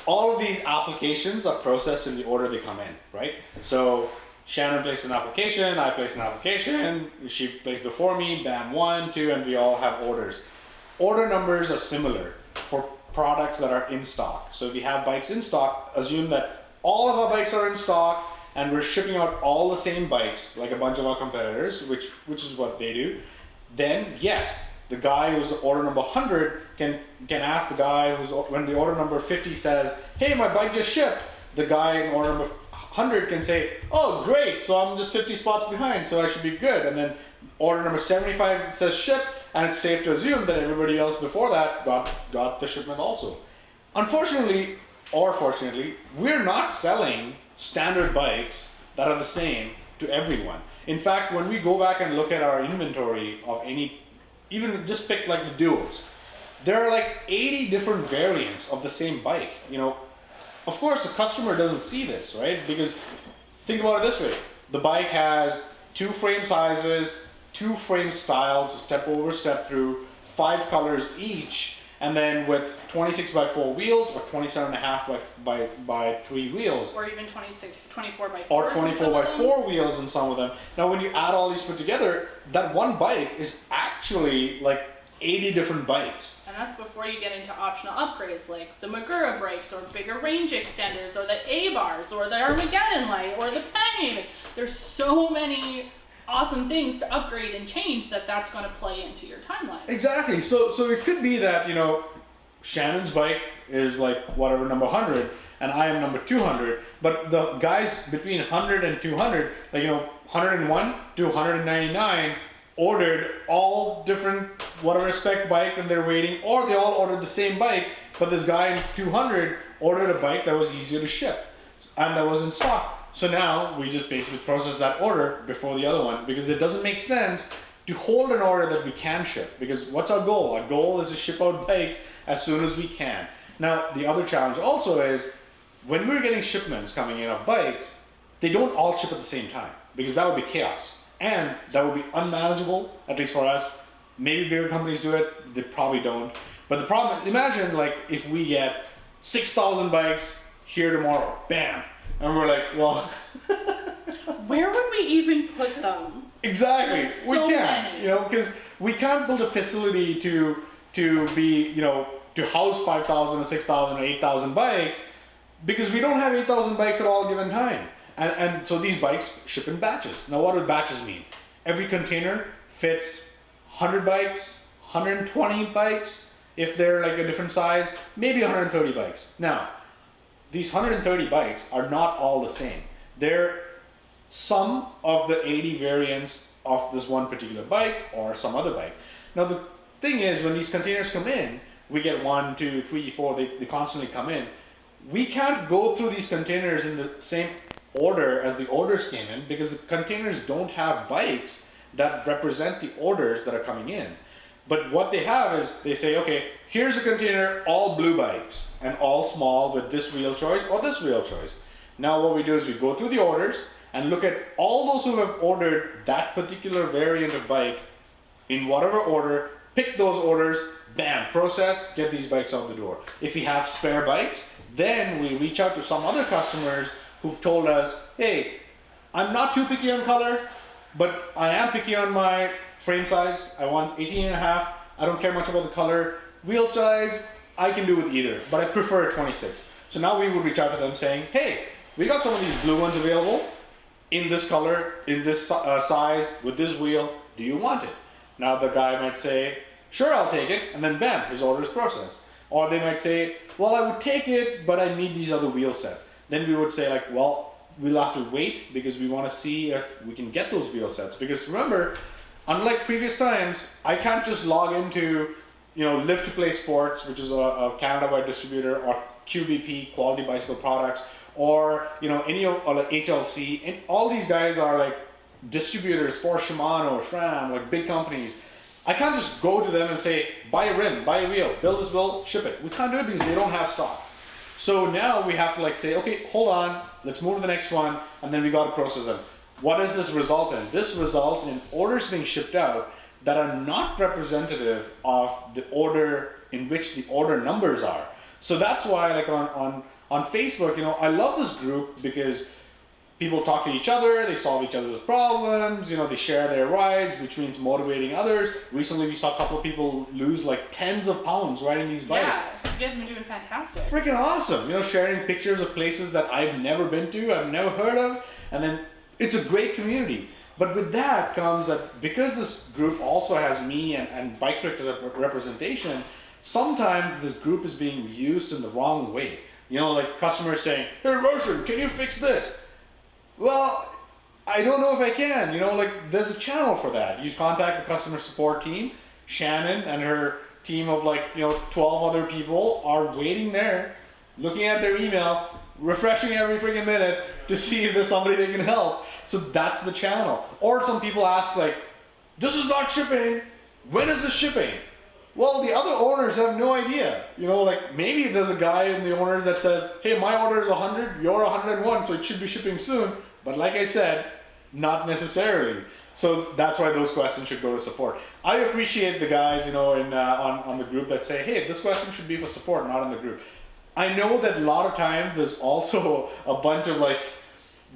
All of these applications are processed in the order they come in, right? So Shannon placed an application, I placed an application, she placed before me, bam, 1, 2, and we all have orders. Order numbers are similar for products that are in stock. So if you have bikes in stock, assume that all of our bikes are in stock and we're shipping out all the same bikes, like a bunch of our competitors, which is what they do. Then yes, the guy who's order number 100 can ask the guy who's, when the order number 50 says, hey, my bike just shipped, the guy in order number 100 can say, oh great, so I'm just 50 spots behind, so I should be good. And then order number 75 says ship, and it's safe to assume that everybody else before that got the shipment also. Unfortunately, or fortunately, we're not selling standard bikes that are the same to everyone. In fact, when we go back and look at our inventory of any, even just pick like the duos, there are like 80 different variants of the same bike. You know, of course the customer doesn't see this, right? Because think about it this way, the bike has 2 frame sizes, 2 frame styles, step over, step through, 5 colors each, and then with 26 by 4 wheels or 27.5 by 3 wheels. Or even 24 by 4. Or 24 by 4 wheels in some of them. Now when you add all these put together, that one bike is actually like 80 different bikes. And that's before you get into optional upgrades like the Magura brakes or bigger range extenders or the A-bars or the Armageddon light or the Penny. There's so many awesome things to upgrade and change that's going to play into your timeline. Exactly. So it could be that, you know, Shannon's bike is like whatever number 100 and I am number 200, but the guys between 100 and 200, like, you know, 101 to 199 ordered all different whatever spec bike and they're waiting, or they all ordered the same bike, but this guy in 200 ordered a bike that was easier to ship and that was in stock. So now we just basically process that order before the other one, because it doesn't make sense to hold an order that we can ship, because what's our goal? Our goal is to ship out bikes as soon as we can. Now, the other challenge also is when we're getting shipments coming in of bikes, they don't all ship at the same time, because that would be chaos. And that would be unmanageable, at least for us. Maybe bigger companies do it, they probably don't. But the problem, imagine like if we get 6,000 bikes here tomorrow, bam. And we're like, well. Where would we even put them? Exactly, There's we so can't, many. you know, because we can't build a facility to be, you know, to house 5,000 or 6,000 or 8,000 bikes, because we don't have 8,000 bikes at all given time. And so these bikes ship in batches. Now, what do batches mean? Every container fits 100 bikes, 120 bikes, if they're like a different size, maybe 130 bikes. Now, these 130 bikes are not all the same. They're some of the 80 variants of this one particular bike or some other bike. Now, the thing is, when these containers come in, we get 1, 2, 3, 4, they constantly come in. We can't go through these containers in the same order as the orders came in, because the containers don't have bikes that represent the orders that are coming in. But what they have is they say, okay, here's a container, all blue bikes and all small with this wheel choice or this wheel choice. Now what we do is we go through the orders and look at all those who have ordered that particular variant of bike in whatever order, pick those orders, bam, process, get these bikes out the door. If we have spare bikes, then we reach out to some other customers who've told us, hey, I'm not too picky on color, but I am picky on my frame size. I want 18.5. I don't care much about the color. Wheel size, I can do with either, but I prefer a 26. So now we would reach out to them saying, hey, we got some of these blue ones available in this color, in this size, with this wheel. Do you want it? Now the guy might say, sure, I'll take it. And then bam, his order is processed. Or they might say, well, I would take it, but I need these other wheel sets. Then we would say like, well, we'll have to wait because we want to see if we can get those wheel sets. Because remember, unlike previous times, I can't just log into, you know, Live to Play Sports, which is a Canada-wide distributor, or QBP, Quality Bicycle Products, or, you know, any of or like HLC, and all these guys are like distributors for Shimano, SRAM, like big companies. I can't just go to them and say, buy a rim, buy a wheel, build this wheel, ship it. We can't do it because they don't have stock. So now we have to like say, okay, hold on, let's move to the next one, and then we got to process them. What does this result in? This results in orders being shipped out that are not representative of the order in which the order numbers are. So that's why like on Facebook, you know, I love this group because people talk to each other, they solve each other's problems, you know, they share their rides, which means motivating others. Recently we saw a couple of people lose like tens of pounds riding these bikes. Yeah, you guys have been doing fantastic. Freaking awesome, you know, sharing pictures of places that I've never been to, I've never heard of, and then it's a great community. But with that comes that because this group also has me and Biktrix as a representation, sometimes this group is being used in the wrong way. You know, like customers saying, hey Roshan, can you fix this? Well, I don't know if I can. You know, like there's a channel for that. You contact the customer support team. Shannon and her team of like, you know, 12 other people are waiting there, looking at their email, refreshing every freaking minute to see if there's somebody they can help. So that's the channel. Or some people ask like, this is not shipping. When is this shipping? Well, the other owners have no idea. You know, like maybe there's a guy in the owners that says, hey, my order is 100, you're 101, so it should be shipping soon. But like I said, not necessarily. So that's why those questions should go to support. I appreciate the guys, you know, on the group that say, hey, this question should be for support, not in the group. I know that a lot of times there's also a bunch of like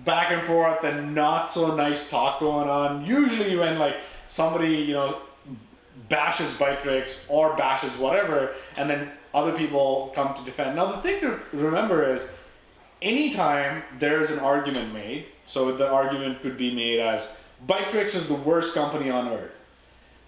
back and forth and not so nice talk going on. Usually when like somebody, you know, bashes Biktrix or bashes whatever, and then other people come to defend. Now the thing to remember is, anytime there's an argument made, so the argument could be made as Biktrix is the worst company on earth.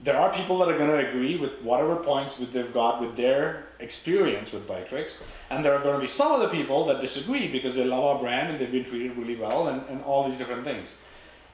There are people that are going to agree with whatever points they've got with their experience with Biktrix, and there are going to be some other people that disagree because they love our brand and they've been treated really well and all these different things.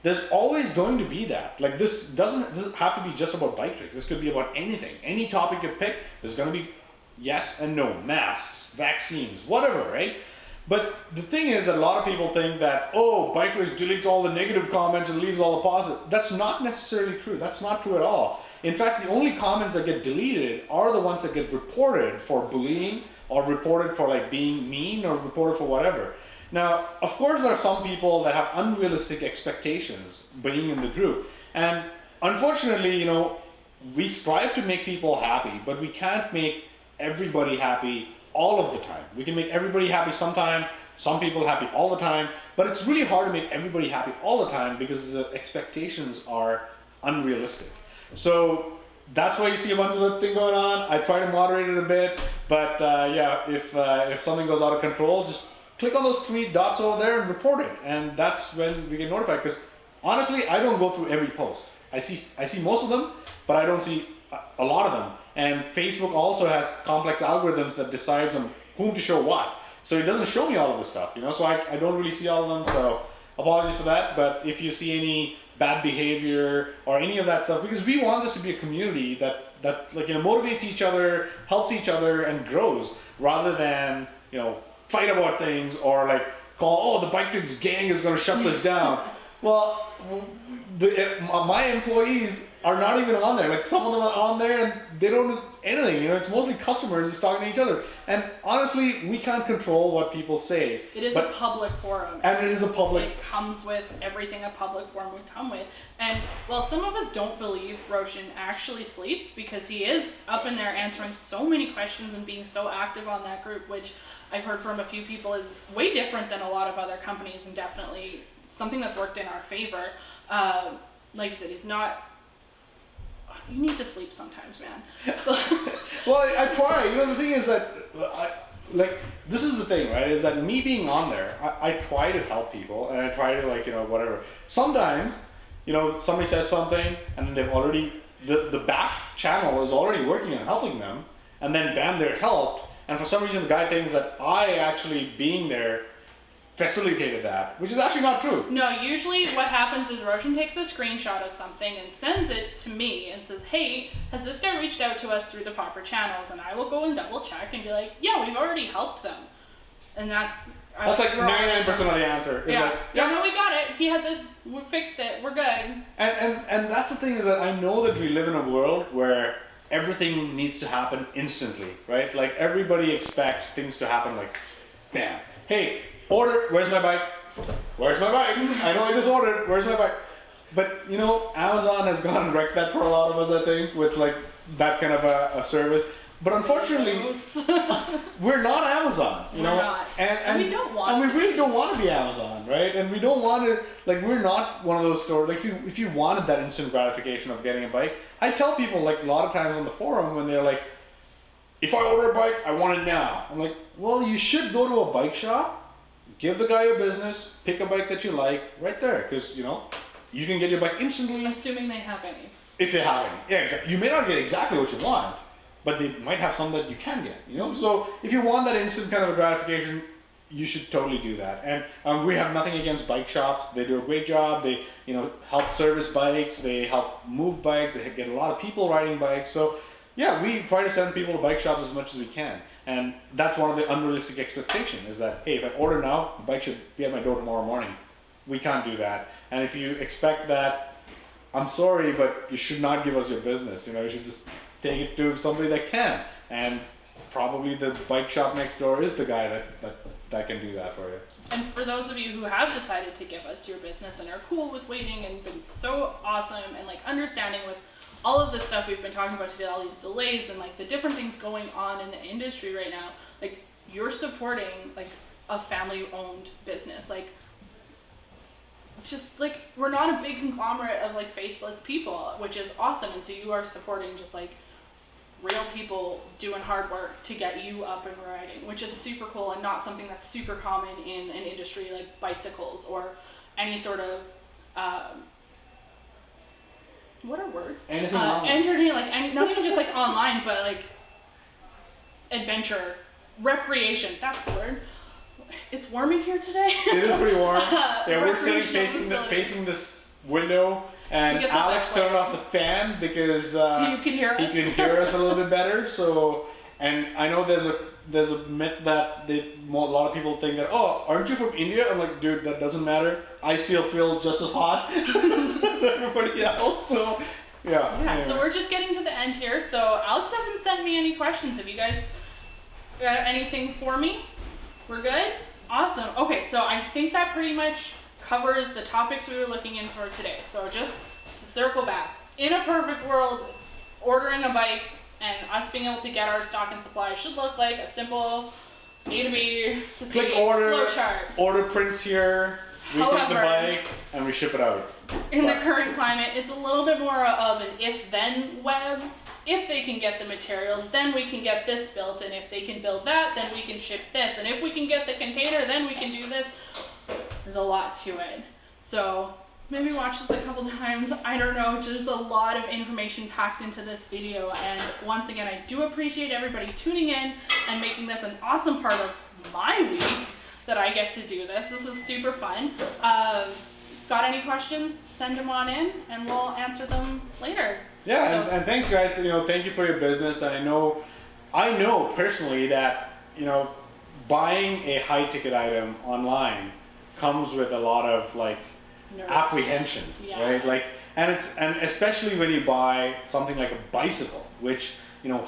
There's always going to be that. Like, this doesn't have to be just about Biktrix. This could be about anything. Any topic you pick, there's going to be yes and no, masks, vaccines, whatever, right? But the thing is that a lot of people think that, oh, Biktrix deletes all the negative comments and leaves all the positive. That's not necessarily true. That's not true at all. In fact, the only comments that get deleted are the ones that get reported for bullying, or reported for like being mean, or reported for whatever. Now, of course, there are some people that have unrealistic expectations being in the group. And unfortunately, you know, we strive to make people happy, but we can't make everybody happy all of the time. We can make everybody happy sometime, some people happy all the time, but it's really hard to make everybody happy all the time because the expectations are unrealistic. So that's why you see a bunch of that thing going on. I try to moderate it a bit, but yeah, if something goes out of control, just click on those 3 dots over there and report it, and that's when we get notified. Because honestly, I don't go through every post. I see most of them, but I don't see a lot of them. And Facebook also has complex algorithms that decides on whom to show what. So it doesn't show me all of this stuff, you know, so I don't really see all of them. So apologies for that. But if you see any bad behavior or any of that stuff, because we want this to be a community that like, you know, motivates each other, helps each other, and grows, rather than, you know, fight about things or like call, oh, the Biktrix gang is going to shut this down. Well, my employees are not even on there. Like, some of them are on there and they don't do anything. You know, it's mostly customers just talking to each other. And honestly, we can't control what people say. It is a public forum. And it is a public. It comes with everything a public forum would come with. And while some of us don't believe Roshan actually sleeps, because he is up in there answering so many questions and being so active on that group, which I've heard from a few people is way different than a lot of other companies, and definitely something that's worked in our favor. Like I said, he's not. You need to sleep sometimes, man. Well, I try. You know, the thing is that, like, this is the thing, right? Is that me being on there, I try to help people, and I try to, like, you know, whatever. Sometimes, you know, somebody says something, and then they've already, the back channel is already working on helping them, and then bam, they're helped, and for some reason the guy thinks that I actually being there facilitated that, which is actually not true. No, usually what happens is Roshan takes a screenshot of something and sends it to me and says, hey, has this guy reached out to us through the proper channels? And I will go and double check and be like, yeah, we've already helped them. And that's like 99% of the answer. Yeah. Like, yeah, no, we got it. He had this, we fixed it, we're good. And that's the thing, is that I know that we live in a world where everything needs to happen instantly, right? Like, everybody expects things to happen like, bam, hey, order, where's my bike? Where's my bike? I know I just ordered, where's my bike? But, you know, Amazon has gone and wrecked that for a lot of us, I think, with like that kind of a service. But unfortunately, we're not Amazon, you know? Not. And we don't want to. And we really don't want to be Amazon, right? And we don't want to, like, we're not one of those stores. Like, if you wanted that instant gratification of getting a bike, I tell people, like, a lot of times on the forum when they're like, if I order a bike, I want it now. I'm like, well, you should go to a bike shop, give the guy your business, pick a bike that you like right there, because, you know, you can get your bike instantly. Assuming they have any. If they have any. Yeah, exactly. You may not get exactly what you want, but they might have some that you can get, you know? Mm-hmm. So if you want that instant kind of a gratification, you should totally do that. And we have nothing against bike shops. They do a great job. They, you know, help service bikes. They help move bikes. They get a lot of people riding bikes. So yeah, we try to send people to bike shops as much as we can. And that's one of the unrealistic expectations, is that, hey, if I order now, the bike should be at my door tomorrow morning. We can't do that. And if you expect that, I'm sorry, but you should not give us your business. You know, you should just take it to somebody that can. And probably the bike shop next door is the guy that can do that for you. And for those of you who have decided to give us your business and are cool with waiting and been so awesome and like understanding with all of the stuff we've been talking about today, all these delays and like the different things going on in the industry right now, like, you're supporting like a family-owned business. Like, just like, we're not a big conglomerate of like faceless people, which is awesome. And so you are supporting just like real people doing hard work to get you up and riding, which is super cool and not something that's super common in an industry like bicycles or any sort of what are words? Anything online. Entertaining, like not even just like online, but like adventure, recreation. That's the word. It's warm in here today. It is pretty warm. Yeah, we're sitting Recreational facing this window, and get the Alex best turned light. off the fan because so you can hear he us. can hear us a little bit better. So, and I know there's a myth that a lot of people think that, oh, aren't you from India? I'm like, dude, that doesn't matter. I still feel just as hot as everybody else. So, yeah. Yeah, anyway. so we're just getting to the end here. So Alex hasn't sent me any questions. Have you guys got anything for me? We're good? Awesome. Okay, so I think that pretty much covers the topics we were looking in for today. So just to circle back, in a perfect world, ordering a bike and us being able to get our stock and supply should look like a simple A to B to C Click order, flow chart. order prints here, we take the However, bike, and we ship it out. In the But- current climate, it's a little bit more of an if-then web. If they can get the materials, then we can get this built, and if they can build that, then we can ship this, and if we can get the container, then we can do this. There's a lot to it. So maybe watch this a couple times. I don't know, just a lot of information packed into this video, and once again, I do appreciate everybody tuning in and making this an awesome part of my week that I get to do this. This is super fun. Got any questions? Send them on in, and we'll answer them later. Yeah, So- and thanks guys, thank you for your business. And I know personally that, buying a high ticket item online comes with a lot of like Nerves. apprehension, Yeah. right? And especially when you buy something like a bicycle, which,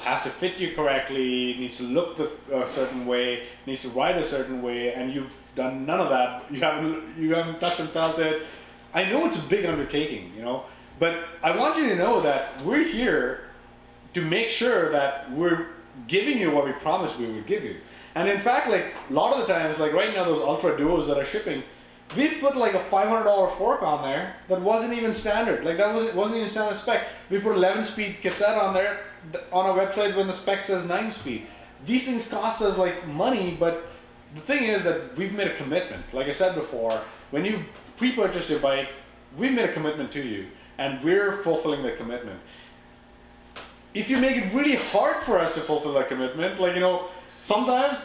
has to fit you correctly, needs to look a certain way, needs to ride a certain way, and you've done none of that. You haven't touched and felt it. I know it's a big undertaking, but I want you to know that we're here to make sure that we're giving you what we promised we would give you. And in fact, like a lot of the times, like right now, those Ultra Duos that are shipping, we've put like a $500 fork on there that wasn't even standard. Like that wasn't even standard spec. We put 11-speed cassette on there on a website when the spec says 9-speed. These things cost us like money, but the thing is that we've made a commitment. Like I said before, when you pre-purchased your bike, we've made a commitment to you, and we're fulfilling the commitment. If you make it really hard for us to fulfill that commitment, sometimes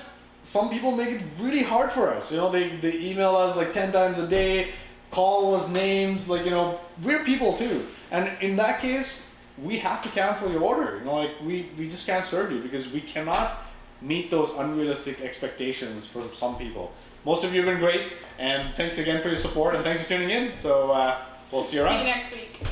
some people make it really hard for us. They email us like 10 times a day, call us names, we're people too. And in that case, we have to cancel your order. We just can't serve you because we cannot meet those unrealistic expectations for some people. Most of you have been great, and thanks again for your support, and thanks for tuning in. So we'll see you around. See you next week.